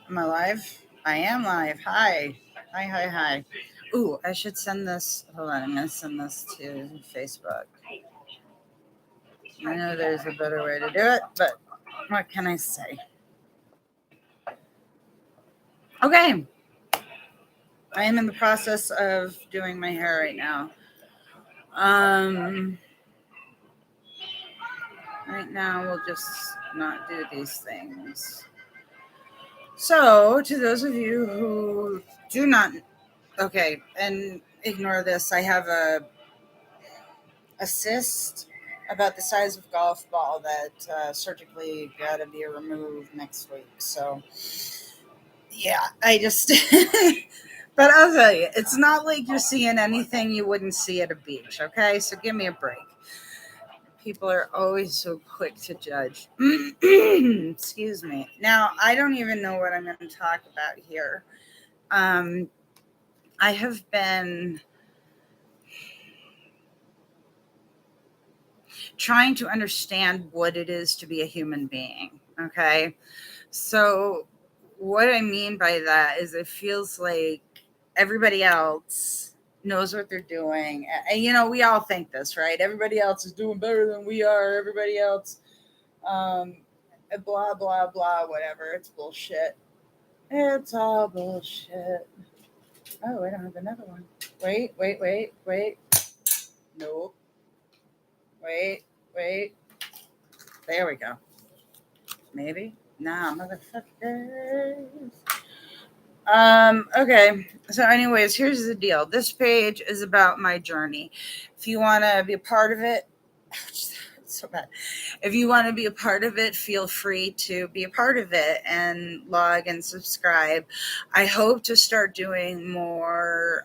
Am I live? I am live. Hi. Hi. Ooh, I should send this. Hold on, I'm going to send this to Facebook. I know there's a better way to do it, but what can I say? Okay. I am in the process of doing my hair right now. Right now, we'll just not do these things. So, to those of you who do not, okay, and ignore this, I have a cyst about the size of a golf ball that surgically got to be removed next week. So, yeah, I just, but I'll tell you, it's not like you're seeing anything you wouldn't see at a beach, okay? So give me a break. People are always so quick to judge. Excuse me. Now, I don't even know what I'm going to talk about here. I have been trying to understand what it is to be a human being, okay? So, what I mean by that is it feels like everybody else knows what they're doing. And, we all think this, right? Everybody else is doing better than we are. Everybody else, blah, blah, blah, whatever. It's bullshit. It's all bullshit. Oh, I don't have another one. Wait. Nope. Wait. There we go. Maybe. Nah, motherfuckers. Okay. So, anyways, here's the deal. This page is about my journey. If you want to be a part of it, so bad. If you want to be a part of it, feel free to be a part of it and log and subscribe. I hope to start doing more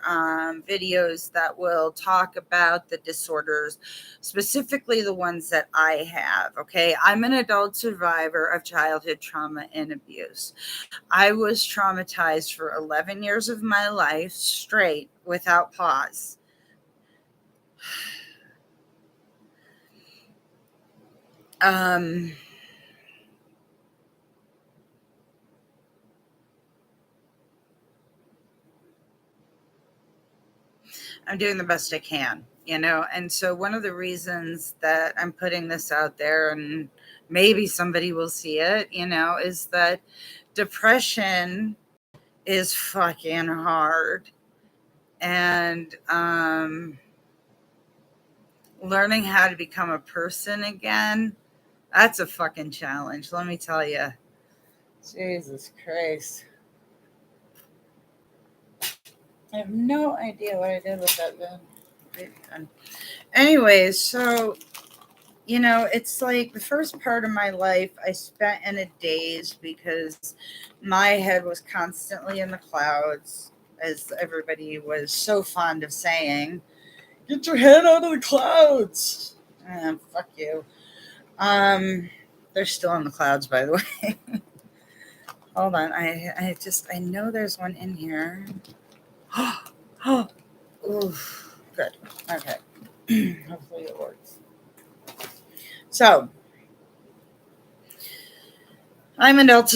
videos that will talk about the disorders, specifically the ones that I have. Okay. I'm an adult survivor of childhood trauma and abuse. I was traumatized for 11 years of my life straight without pause. I'm doing the best I can, and so one of the reasons that I'm putting this out there, and maybe somebody will see it, is that depression is fucking hard. And learning how to become a person again, that's a fucking challenge, let me tell you. Jesus Christ. I have no idea what I did with that then. Anyways, so, it's like the first part of my life I spent in a daze because my head was constantly in the clouds, as everybody was so fond of saying. Get your head out of the clouds. Fuck you. They're still in the clouds, by the way. Hold on. I know there's one in here. Oof. Good. Okay. Hopefully it works. So, I'm an adult.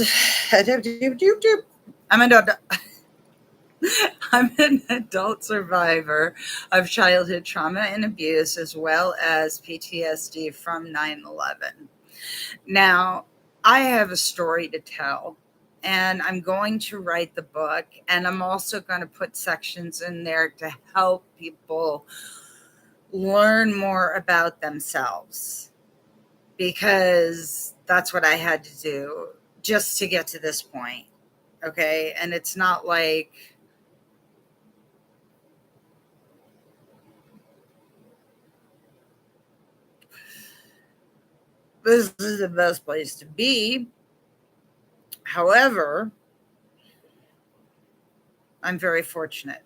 I'm an adult survivor of childhood trauma and abuse, as well as PTSD from 9/11. Now, I have a story to tell, and I'm going to write the book, and I'm also going to put sections in there to help people learn more about themselves, because that's what I had to do just to get to this point. Okay. And it's not like this is the best place to be. However, I'm very fortunate.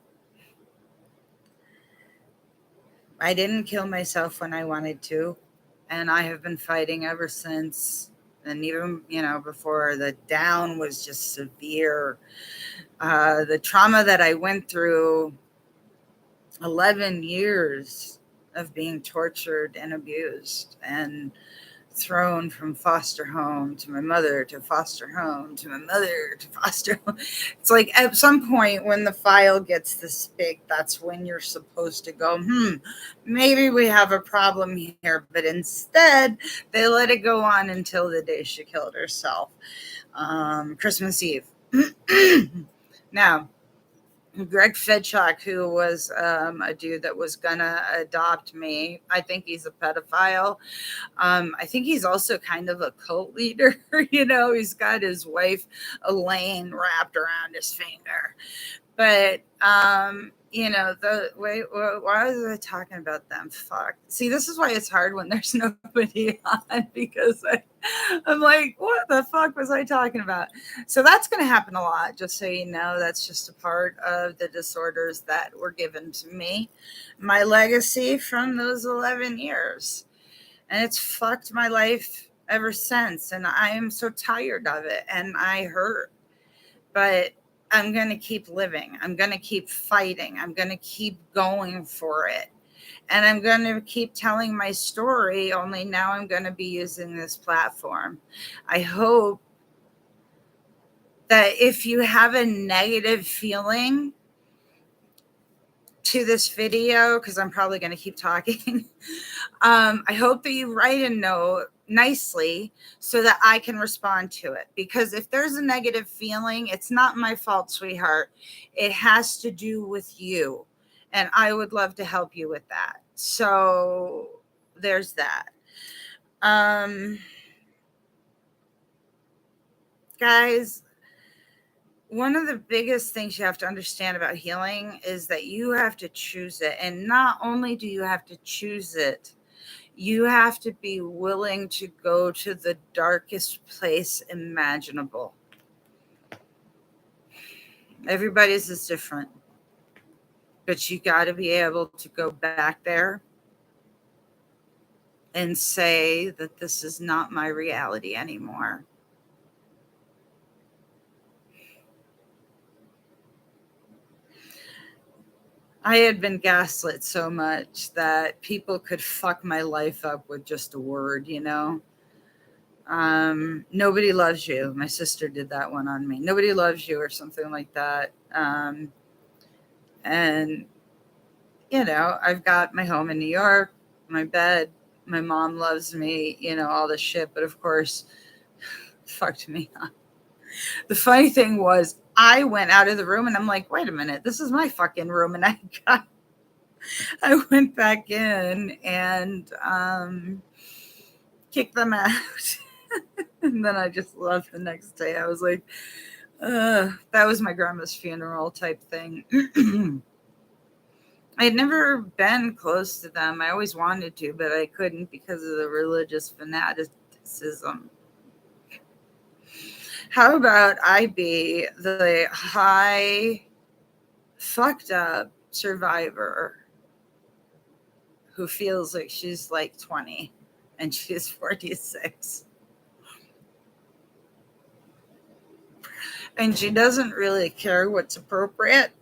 I didn't kill myself when I wanted to, and I have been fighting ever since. And even, before, the down was just severe. The trauma that I went through, 11 years of being tortured and abused, and thrown from foster home to my mother to foster home to my mother to foster home. It's like at some point when the file gets this big, that's when you're supposed to go, maybe we have a problem here. But instead, they let it go on until the day she killed herself, Christmas Eve. Now, Greg Fedchuk, who was a dude that was gonna adopt me, I think he's a pedophile. I think he's also kind of a cult leader. He's got his wife Elaine wrapped around his finger. But why was I talking about them? Fuck. See, this is why it's hard when there's nobody on, because I'm like, what the fuck was I talking about? So that's going to happen a lot, just so you know. That's just a part of the disorders that were given to me, my legacy from those 11 years. And it's fucked my life ever since. And I am so tired of it. And I hurt. But I'm going to keep living. I'm going to keep fighting. I'm going to keep going for it. And I'm going to keep telling my story, only now I'm going to be using this platform. I hope that if you have a negative feeling to this video, because I'm probably going to keep talking, I hope that you write a note nicely so that I can respond to it. Because if there's a negative feeling, it's not my fault, sweetheart. It has to do with you. And I would love to help you with that. So there's that. Guys, one of the biggest things you have to understand about healing is that you have to choose it. And not only do you have to choose it, you have to be willing to go to the darkest place imaginable. Everybody's is different, but you got to be able to go back there and say that this is not my reality anymore. I had been gaslit so much that people could fuck my life up with just a word, Nobody loves you. My sister did that one on me. Nobody loves you, or something like that. And, I've got my home in New York, my bed, my mom loves me, all this shit. But of course, fucked me up. The funny thing was, I went out of the room and I'm like, wait a minute, this is my fucking room. And I went back in and kicked them out. And then I just left the next day. I was like, that was my grandma's funeral type thing. I had never been close to them. I always wanted to, but I couldn't because of the religious fanaticism. How about I be the high, fucked up survivor who feels like she's like 20 and she's 46? And she doesn't really care what's appropriate.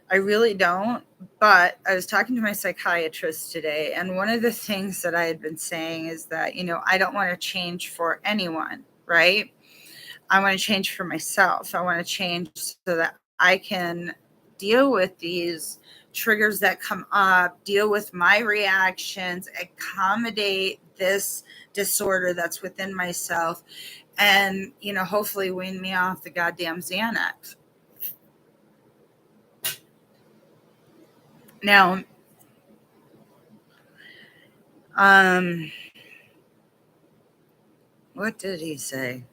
I really don't. But I was talking to my psychiatrist today, and one of the things that I had been saying is that, I don't want to change for anyone, right? I want to change for myself. I want to change so that I can deal with these triggers that come up, deal with my reactions, accommodate this disorder that's within myself, and, hopefully wean me off the goddamn Xanax. Now, what did he say?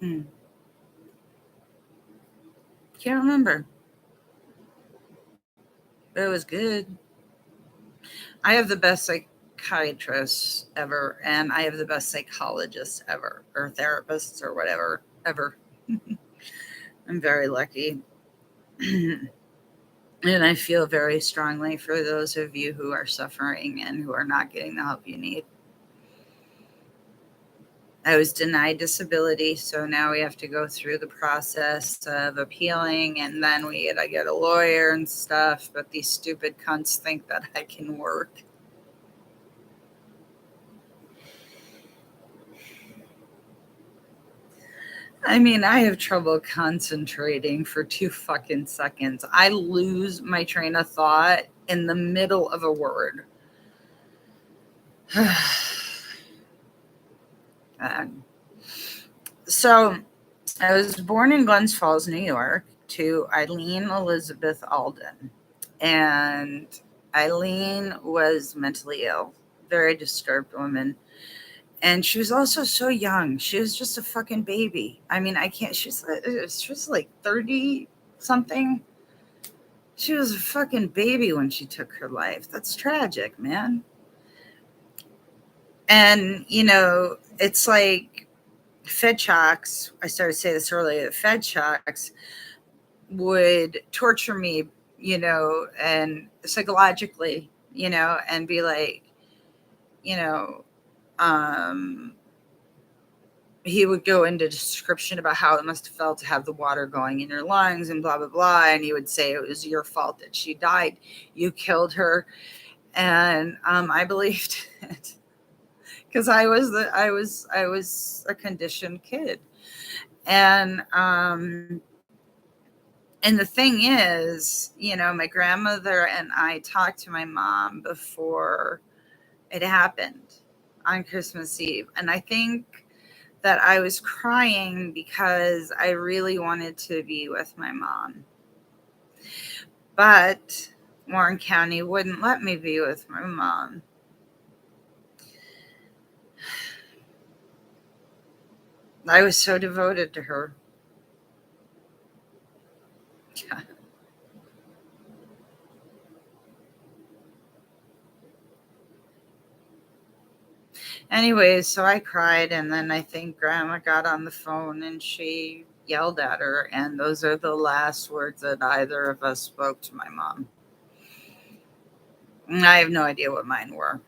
Can't remember. But it was good. I have the best psychiatrists ever, and I have the best psychologists ever, or therapists, or whatever, ever. I'm very lucky. And I feel very strongly for those of you who are suffering and who are not getting the help you need. I was denied disability, so now we have to go through the process of appealing, and then we gotta get a lawyer and stuff. But these stupid cunts think that I can work. I mean, I have trouble concentrating for 2 fucking seconds. I lose my train of thought in the middle of a word. So, I was born in Glens Falls, New York, to Eileen Elizabeth Alden. And Eileen was mentally ill, very disturbed woman. And she was also so young. She was just a fucking baby. I mean, I can't, she was like 30 something. She was a fucking baby when she took her life. That's tragic, man. And, it's like Fed shocks. I started to say this earlier. Fed shocks would torture me, and psychologically, and be like, you know, um, he would go into description about how it must have felt to have the water going in your lungs and blah, blah, blah. And he would say it was your fault that she died. You killed her. And I believed it because I was a conditioned kid. And the thing is, my grandmother and I talked to my mom before it happened on Christmas Eve. And I think that I was crying because I really wanted to be with my mom. But Warren County wouldn't let me be with my mom. I was so devoted to her. Anyways, so I cried, and then I think Grandma got on the phone and she yelled at her, and those are the last words that either of us spoke to my mom. And I have no idea what mine were.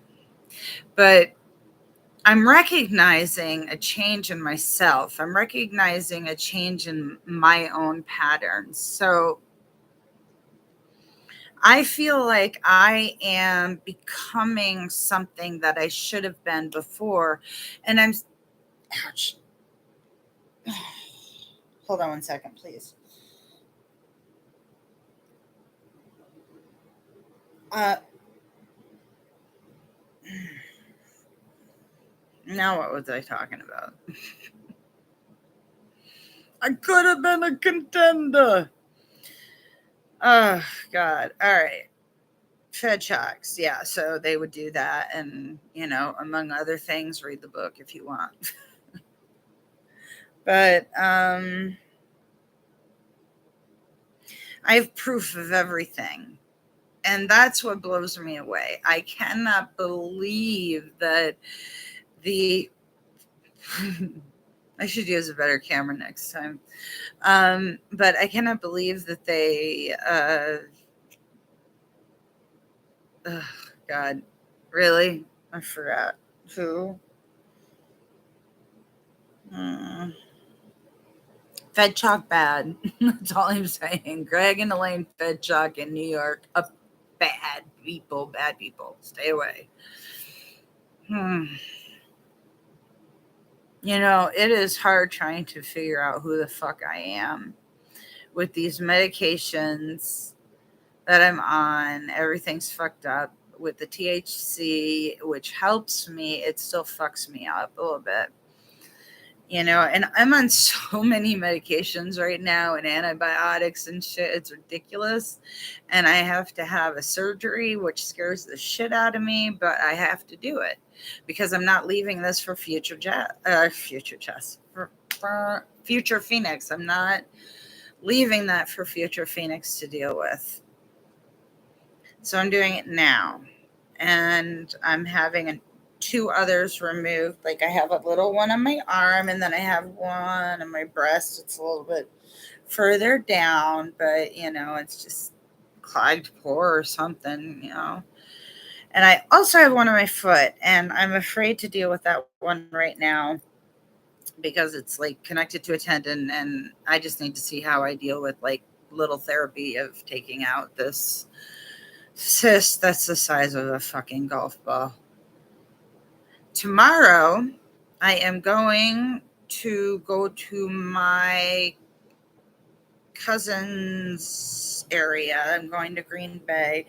But I'm recognizing a change in myself. I'm recognizing a change in my own patterns. So I feel like I am becoming something that I should have been before. And ouch. Hold on one second, please. Uh, Now what was I talking about? I could have been a contender. Oh, God. All right. Fed shocks. Yeah. So they would do that. And, among other things, read the book if you want. But I have proof of everything. And that's what blows me away. I cannot believe that the. I should use a better camera next time. But I cannot believe that they. Oh, God, really? I forgot who. Hmm. Fed chalk bad. That's all I'm saying. Greg and Elaine fed chalk in New York. Bad people. Bad people. Stay away. It is hard trying to figure out who the fuck I am with these medications that I'm on. Everything's fucked up with the THC, which helps me. It still fucks me up a little bit. And I'm on so many medications right now and antibiotics and shit. It's ridiculous. And I have to have a surgery, which scares the shit out of me, but I have to do it because I'm not leaving this for future future Phoenix. I'm not leaving that for future Phoenix to deal with. So I'm doing it now. And I'm having two others removed. Like I have a little one on my arm, and then I have one on my breast. It's a little bit further down, but it's just clogged pore or something. And I also have one on my foot, and I'm afraid to deal with that one right now because it's like connected to a tendon, and I just need to see how I deal with like little therapy of taking out this cyst that's the size of a fucking golf ball. Tomorrow, I am going to go to my cousin's area. I'm going to Green Bay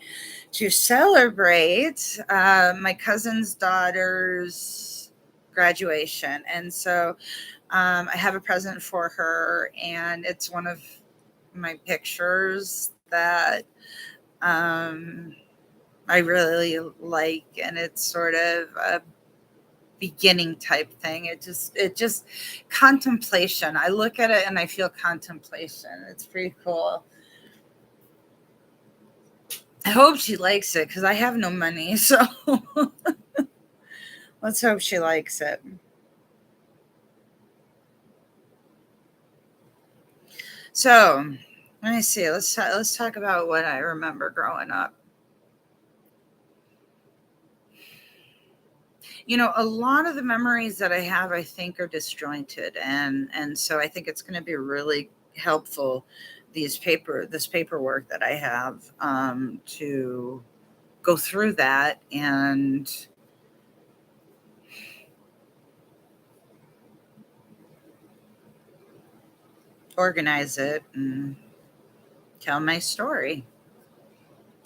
to celebrate my cousin's daughter's graduation. And so I have a present for her, and it's one of my pictures that I really like, and it's sort of a beginning type thing. It just contemplation. I look at it and I feel contemplation. It's pretty cool. I hope she likes it because I have no money, so let's hope she likes it. So let me see. Let's talk about what I remember growing up. A lot of the memories that I have, I think, are disjointed, and so I think it's going to be really helpful. This paperwork that I have to go through that and organize it and tell my story.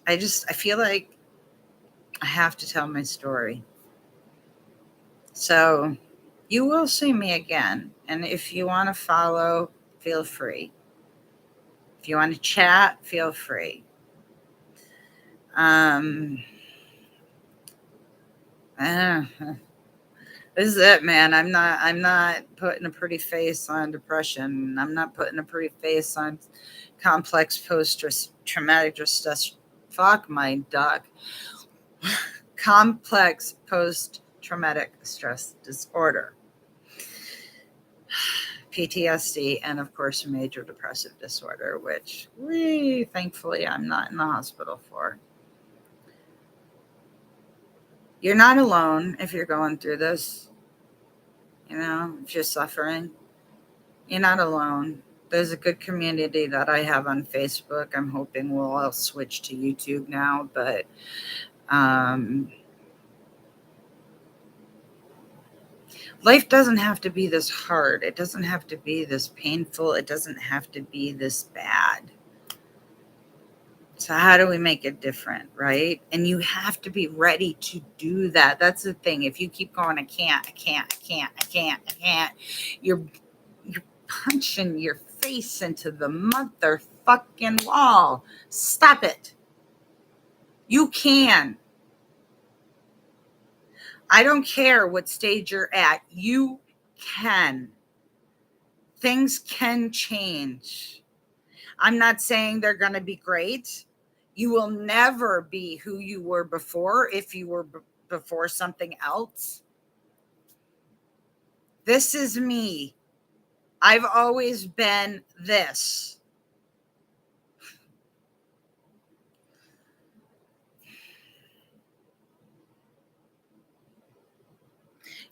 I feel like I have to tell my story. So you will see me again. And if you want to follow, feel free. If you want to chat, feel free. This is it, man. I'm not putting a pretty face on depression. I'm not putting a pretty face on complex post-traumatic stress. Fuck my duck. Complex post-traumatic stress disorder. PTSD, and of course, major depressive disorder, which thankfully I'm not in the hospital for. You're not alone if you're going through this. If you're suffering, you're not alone. There's a good community that I have on Facebook. I'm hoping we'll all switch to YouTube now, but life doesn't have to be this hard. It doesn't have to be this painful. It doesn't have to be this bad. So how do we make it different, right? And you have to be ready to do that. That's the thing. If you keep going, I can't, you're punching your face into the motherfucking wall. Stop it. You can. I don't care what stage you're at. You can. Things can change. I'm not saying they're going to be great. You will never be who you were before if you were before something else. This is me. I've always been this.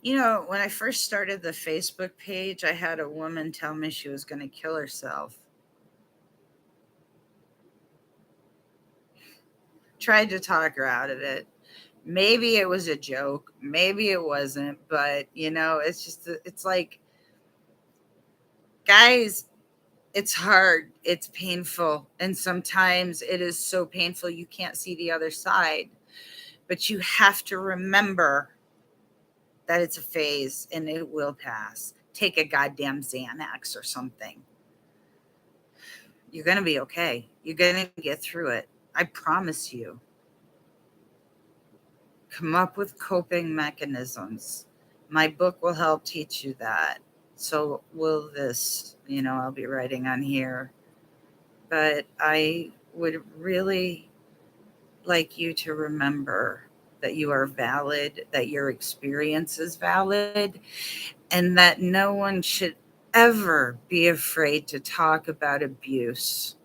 When I first started the Facebook page, I had a woman tell me she was going to kill herself. Tried to talk her out of it. Maybe it was a joke. Maybe it wasn't. But, it's like, guys, it's hard. It's painful. And sometimes it is so painful you can't see the other side. But you have to remember that it's a phase and it will pass. Take a goddamn Xanax or something. You're going to be okay. You're going to get through it. I promise you. Come up with coping mechanisms. My book will help teach you that. So will this, I'll be writing on here. But I would really like you to remember that you are valid, that your experience is valid, and that no one should ever be afraid to talk about abuse.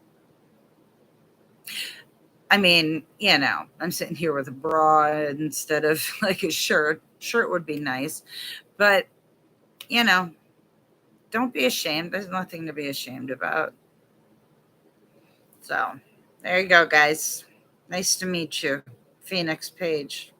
I mean, I'm sitting here with a bra instead of like a shirt. Shirt would be nice. But, don't be ashamed. There's nothing to be ashamed about. So there you go, guys. Nice to meet you, Phoenix Page.